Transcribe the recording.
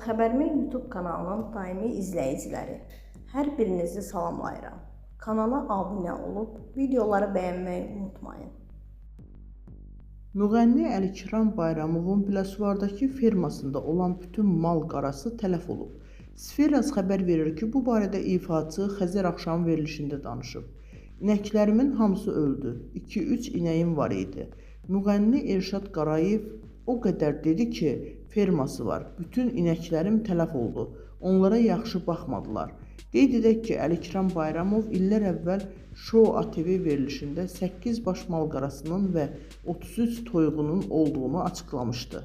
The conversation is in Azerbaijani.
Xəbərmi YouTube kanalının daimi izləyiciləri, hər birinizi salamlayıram. Kanala abunə olub, videoları bəyənməyi unutmayın. Müğənni Əlikiram Bayramovun Biləsuvar'dakı fermasında olan bütün mal qarası tələf olub. Sferaz xəbər verir ki, bu barədə ifaçı Xəzər axşam verilişində danışıb. İnəklərimin hamısı öldü, 2-3 inəyim var idi. Müğənni Elşad Qarayev o qədər dedi ki, ferması var, bütün inəklərim tələf oldu, onlara yaxşı baxmadılar. Qeyd edək ki, Əlikiram Bayramov illər əvvəl Show ATV verilişində 8 baş mal qarasının və 33 toyuğunun olduğunu açıqlamışdı.